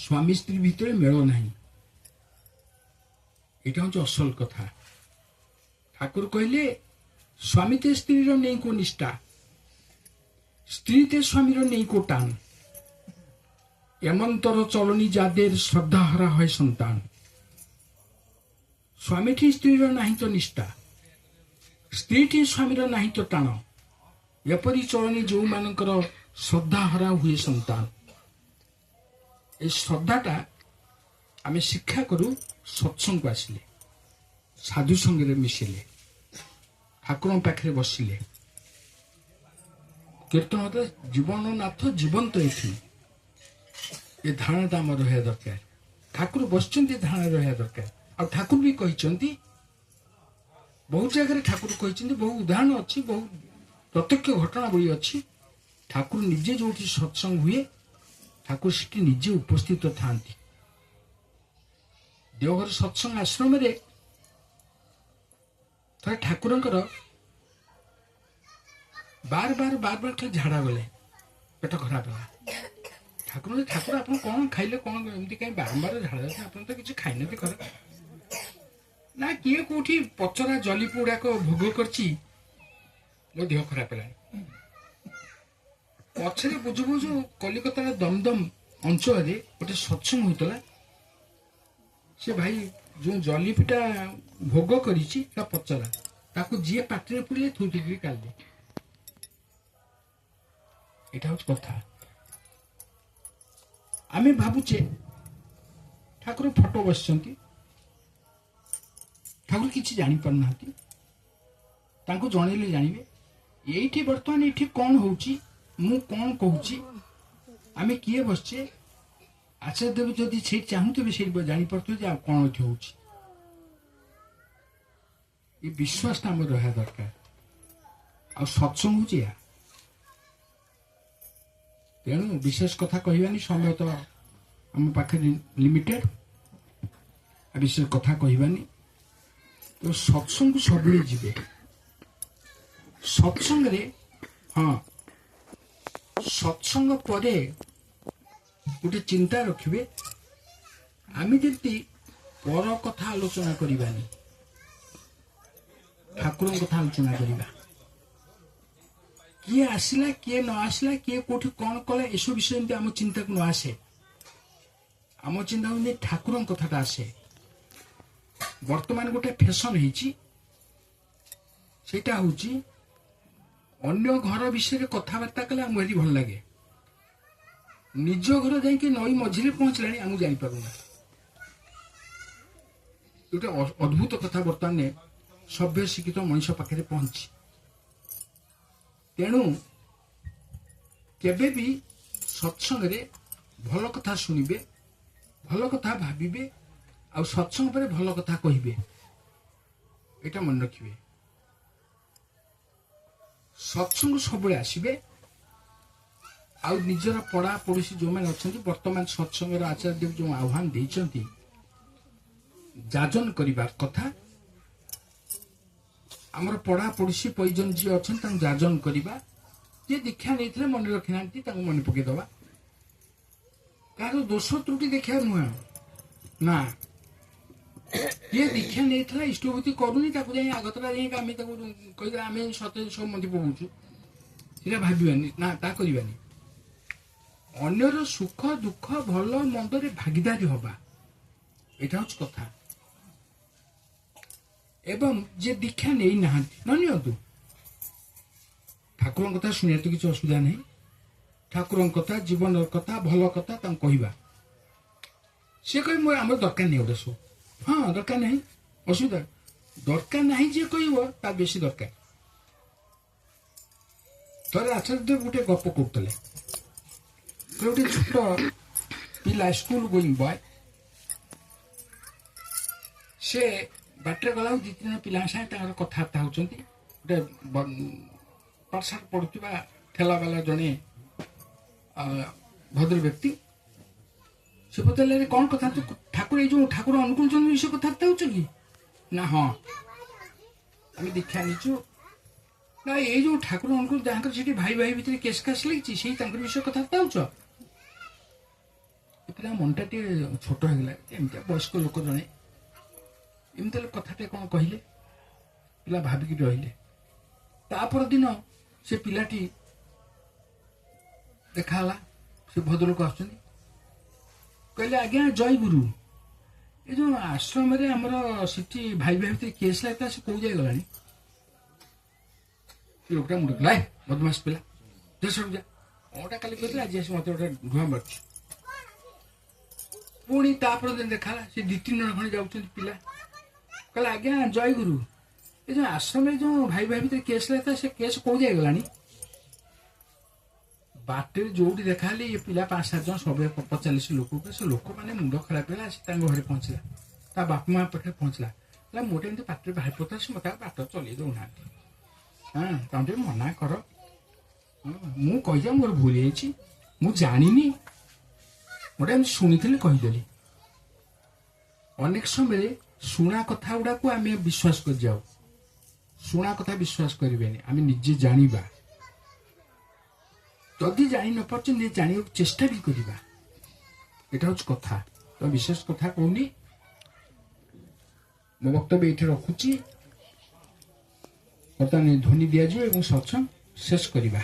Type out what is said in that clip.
স্বামী স্ত্রী ভিতরে মেল নাই। এটা হচ্ছে অসল কথা। ঠাকুর কহিলে স্বামীতে স্ত্রীর নেই কো নিষ্ঠা, স্ত্রীতে স্বামীর নেই কো টান, এমন্তর চলনি যাদের শ্রদ্ধাহারা হয় সন্তান। ସ୍ୱାମୀଠି ସ୍ତ୍ରୀର ନାହିଁ ତ ନିଷ୍ଠା, ସ୍ତ୍ରୀଠି ସ୍ୱାମୀର ନାହିଁ ତ ଟାଣ, ଏପରି ଚଳନି ଯେଉଁମାନଙ୍କର ଶ୍ରଦ୍ଧାହରା ହୁଏ ସନ୍ତାନ। এই ଶ୍ରଦ୍ଧାଟା ଆମେ ଶିକ୍ଷା କରୁ ସତ୍ସଙ୍ଗକୁ ଆସିଲେ, ସାଧୁ ସଙ୍ଗରେ ମିଶିଲେ, ଠାକୁରଙ୍କ ପାଖରେ ବସିଲେ। କୀର୍ତ୍ତନ ଜୀବନନାଥ ଜୀବନ୍ତ ଏଠି, ଏ ଧାରଣାଟା ଆମର ରହିବା ଦରକାର। ଠାକୁର ବସିଛନ୍ତି, ଏ ଧାରଣା ରହିବା ଦରକାର। ଆଉ ଠାକୁର ବି କହିଛନ୍ତି, ବହୁ ଜାଗାରେ ଠାକୁର କହିଛନ୍ତି, ବହୁ ଉଦାହରଣ ଅଛି, ବହୁ ପ୍ରତ୍ୟକ୍ଷ ଘଟଣା ବଳି ଅଛି। ଠାକୁର ନିଜେ ଯୋଉଠି ସତ୍ସଙ୍ଗ ହୁଏ, ଠାକୁର ସେଠି ନିଜେ ଉପସ୍ଥିତ ଥାନ୍ତି। ଦେଓଘର ସତ୍ସଙ୍ଗ ଆଶ୍ରମରେ ଥରେ ଠାକୁରଙ୍କର ବାର ବାର ଖାଲି ଝାଡ଼ା ଗଲେ, ପେଟ ଖରାପ ହେଲା। ଠାକୁର ଆପଣ କଣ ଖାଇଲେ, କଣ ଏମିତି କାହିଁ ବାରମ୍ବାର ଝାଡ଼ା ଯାଉଛି, ଆପଣ ତ କିଛି ଖାଇନାହାନ୍ତି ଖରାପ ନା, କିଏ କୋଉଠି ପଚରା ଜଲିପି ଗୁଡାକ ଭୋଗ କରିଛି, ମୋ ଦେହ ଖରାପ ହେଲାଣି। ପଛରେ ବୁଝୁ ବୁଝୁ କଲିକତାର ଦମଦମ ଅଞ୍ଚଳରେ ଗୋଟେ ସତ୍ସଙ୍ଗ ହଉଥିଲା। ସେ ଭାଇ ଯୋଉ ଜଲିପିଟା ଭୋଗ କରିଛି ତା ପଚରା, ତାକୁ ଯିଏ ପାଟିରେ ପୁରେଇଲେ ଥୁଟିକି କାଢିଲେ। ଏଇଟା ହଉଛି କଥା। ଆମେ ଭାବୁଛେ ଠାକୁର ଫଟୋ ବସିଛନ୍ତି, ଠାକୁର କିଛି ଜାଣିପାରୁନାହାନ୍ତି, ତାଙ୍କୁ ଜଣେଇଲେ ଜାଣିବେ। ଏଇଠି ବର୍ତ୍ତମାନ ଏଇଠି କଣ ହଉଛି, ମୁଁ କଣ କହୁଛି, ଆମେ କିଏ ବସିଛେ, ଆଚାର୍ଯ୍ୟ ଦେବ ଯଦି ସେଇଠି ଚାହୁଁଥିବେ ସେଇଠି ଜାଣିପାରୁଥିବେ ଯେ ଆଉ କଣ ଏଠି ହଉଛି। ଏ ବିଶ୍ୱାସଟା ଆମର ରହିବା ଦରକାର। ଆଉ ସତ୍ସଙ୍ଗ ହଉଛି ଏହା। ତେଣୁ ବିଶେଷ କଥା କହିବାନି, ସମୟ ତ ଆମ ପାଖରେ ଲିମିଟେଡ, ବିଶେଷ କଥା କହିବାନି। ତ ସତ୍ସଙ୍ଗକୁ ସବୁବେଳେ ଯିବେ। ସତ୍ସଙ୍ଗରେ ହଁ, ସତ୍ସଙ୍ଗ ପରେ ଗୋଟେ ଚିନ୍ତା ରଖିବେ, ଆମେ ଯେମିତି ପର କଥା ଆଲୋଚନା କରିବାନି, ଠାକୁରଙ୍କ କଥା ଆଲୋଚନା କରିବା। କିଏ ଆସିଲା, କିଏ ନ ଆସିଲା, କିଏ କୋଉଠି କଣ କଲା, ଏସବୁ ବିଷୟ ଯେମିତି ଆମ ଚିନ୍ତାକୁ ନ ଆସେ। ଆମ ଚିନ୍ତା ଯେମିତି ଠାକୁରଙ୍କ କଥାଟା ଆସେ। ବର୍ତ୍ତମାନ ଗୋଟେ ଫ୍ୟାସନ ହେଇଛି, ସେଇଟା ହଉଛି ଅନ୍ୟ ଘର ବିଷୟରେ କଥାବାର୍ତ୍ତା କଲେ ଆମକୁ ଏଠି ଭଲ ଲାଗେ, ନିଜ ଘର ଯାଇକି ନଈ ମଝିରେ ପହଞ୍ଚିଲାଣି ଆମକୁ ଜାଣିପାରୁନା। ଗୋଟେ ଅଦ୍ଭୁତ କଥା ବର୍ତ୍ତମାନ ସଭ୍ୟ ଶିକ୍ଷିତ ମଣିଷ ପାଖରେ ପହଞ୍ଚି। ତେଣୁ କେବେ ବି ସତ୍ସଙ୍ଗରେ ଭଲ କଥା ଶୁଣିବେ, ଭଲ କଥା ଭାବିବେ, ଆଉ ସତ୍ସଙ୍ଗ ପରେ ଭଲ କଥା କହିବେ। ଏଇଟା ମନେ ରଖିବେ। ସତ୍ସଙ୍ଗ ସବୁବେଳେ ଆସିବେ। ଆଉ ନିଜର ପଡା ପଡୋଶୀ ଯୋଉମାନେ ଅଛନ୍ତି, ବର୍ତ୍ତମାନ ସତ୍ସଙ୍ଗର ଆଚାର୍ଯ୍ୟ ଦେବ ଯୋଉ ଆହ୍ୱାନ ଦେଇଛନ୍ତି, ଯାଜନ କରିବା କଥା। ଆମର ପଡା ପଡୋଶୀ ପରିଜନ ଯିଏ ଅଛନ୍ତି ତାଙ୍କୁ ଯାଜନ କରିବା। ଯିଏ ଦୀକ୍ଷା ନେଇଥିଲେ ମନେ ରଖିନାହାନ୍ତି, ତାଙ୍କୁ ମନେ ପକେଇଦବା। କାହାର ଦୋଷ ତ୍ରୁଟି ଦେଖିବା ନୁହେଁ ନା, ଯିଏ ଦୀକ୍ଷା ନେଇଥିଲା ଇଷ୍ଟଭୂତି କରୁନି, ତାକୁ ଯାଇ ଆଗତରା ଯାଇକି ଆମେ ତାକୁ କହିଦେବା ଆମେ ସତେ ସବୁ ମନ୍ଦି ପକଉଛୁ, ସେଟା ଭାବିବାନି ନା, ତା କରିବାନି। ଅନ୍ୟର ସୁଖ ଦୁଃଖ ଭଲ ମନ୍ଦରେ ଭାଗିଦାରୀ ହବା, ଏଇଟା ହଉଛି କଥା। ଏବଂ ଯିଏ ଦୀକ୍ଷା ନେଇନାହାନ୍ତି ନ ନିଅନ୍ତୁ, ଠାକୁରଙ୍କ କଥା ଶୁଣିବା ତ କିଛି ଅସୁବିଧା ନାହିଁ। ଠାକୁରଙ୍କ କଥା, ଜୀବନର କଥା, ଭଲ କଥା ତାଙ୍କୁ କହିବା। ସିଏ କହିବେ ମୋର ଆମର ଦରକାର ନାହିଁ ଗୋଟେ ସବୁ। ହଁ, ଦରକାର ନାହିଁ, ଅସୁବିଧା ଦରକାର ନାହିଁ ଯିଏ କହିବ ତା ବେଶୀ ଦରକାର। ଥରେ ଆଚାର୍ଯ୍ୟ ଗୋଟେ ଗପ କରୁଥିଲେ। ଗୋଟେ ଛୋଟ ପିଲା, ସ୍କୁଲ ଗୋଇଂ ବୟ, ସେ ବାଟରେ ଗଲାକୁ ଦି ତିନି ପିଲାଙ୍କ ସାଙ୍ଗେ ତାଙ୍କର କଥାବାର୍ତ୍ତା ହଉଛନ୍ତି। ଗୋଟେ ପାଠଶାଠ ପଢୁଥିବା ଠେଲାବାଲା ଜଣେ ଭଦ୍ର ବ୍ୟକ୍ତି, ସେ ପଚାରିଲେ କଣ କଥା, ଠାକୁର ଏଇ ଯୋଉ ଠାକୁର ଅନୁକୂଳ ଚନ୍ଦ୍ର ବିଷୟ କଥାବାର୍ତ୍ତା ହଉଛ କି? ନା ହଁ, ଆମେ ଦୀକ୍ଷା ନେଇଛୁ। ନା ଏଇ ଯୋଉ ଠାକୁର ଅନୁକୂଳ ଯାହାଙ୍କର ସେଠି ଭାଇ ଭାଇ ଭିତରେ କେସ୍ କାସ୍ ଲାଗିଛି, ସେଇ ତାଙ୍କର ବିଷୟ କଥାବାର୍ତ୍ତା ହଉଛ? ପିଲା ମନଟା ଟିକେ ଛୋଟ ହେଇଗଲା, ଏମିତିଆ ବୟସ୍କ ଲୋକ ଜଣେ ଏମିତି ହେଲେ କଥାଟେ କ'ଣ କହିଲେ, ପିଲା ଭାବିକି ରହିଲେ। ତାପର ଦିନ ସେ ପିଲାଟି ଦେଖାହେଲା, ସେ ଭଦ୍ରଲୋକ ଆସୁଛନ୍ତି, କହିଲେ ଆଜ୍ଞା ଜୟ ଗୁରୁ, ଏ ଯେଉଁ ଆଶ୍ରମରେ ଆମର ସେଠି ଭାଇ ଭାଇ ଭିତରେ କେସ୍ ଲାଗିଥିଲା, ସେ କୋଉ ଯାଇଗଲାଣି? ଲୋକଟା ମୁଣ୍ଡ କଲା, ବଦମାସ ପିଲା, ଦେଶକୁ ଯା, କଣଟା କାଲି କହିଥିଲେ, ଆଜି ଆସି ମତେ ଗୋଟେ ଧୂଆଁ ମାରୁଛି। ପୁଣି ତାପରେ ଦିନ ଦେଖାହେଲା, ସେ 2-3 ଜଣ ଖଣ୍ଡେ ଯାଉଛନ୍ତି ପିଲା, କହିଲେ ଆଜ୍ଞା ଜୟ ଗୁରୁ, ଏ ଯେଉଁ ଆଶ୍ରମରେ ଯେଉଁ ଭାଇ ଭାଇ ଭିତରେ କେସ୍ ଲାଗିଥିଲା, ସେ କେସ୍ କୋଉ ଯାଇଗଲାଣି? ବାଟରେ ଯୋଉଠି ଦେଖାହେଲେ ଏ ପିଲା 5-7 ଜଣ ସବୁ ପଚାରିଲେ ସେ ଲୋକକୁ, ସେ ଲୋକମାନେ ମୁଣ୍ଡ ଖରାପ ହେଲା, ସେ ତାଙ୍କ ଘରେ ପହଞ୍ଚିଲା, ତା ବାପା ମା ପାଖରେ ପହଞ୍ଚିଲା, କହିଲା ମୋର ଏମିତି ପାଟିରେ ବାହାରି ପଡ଼ିଥିଲା, ସେ ମୋତେ ବାଟ ଚଲେଇ ଦେଉନାହାନ୍ତି, ହଁ ତାଙ୍କୁ ଟିକେ ମନା କର, ମୁଁ କହିଯାଉ ମୋର ଭୁଲ ହେଇଛି, ମୁଁ ଜାଣିନି, ଗୋଟେ ଏମିତି ଶୁଣିଥିଲି କହିଦେଲି। ଅନେକ ସମୟରେ ଶୁଣା କଥା ଗୁଡାକୁ ଆମେ ବିଶ୍ୱାସ କରିଯାଉ, ଶୁଣା କଥା ବିଶ୍ୱାସ କରିବେନି, ଆମେ ନିଜେ ଜାଣିବା, ଯଦି ଜାଣି ନ ପାରୁଛେ ନିଜେ ଜାଣିବାକୁ ଚେଷ୍ଟା ବି କରିବା, ଏଟା ହଉଛି କଥା। ତ ବିଶେଷ କଥା କହୁନି, ମୋ ବକ୍ତବ୍ୟ ଏଇଠି ରଖୁଛି, ବର୍ତ୍ତମାନ ଧ୍ୱନି ଦିଆଯିବ ଏବଂ ସତ୍ସଙ୍ଗ ଶେଷ କରିବା।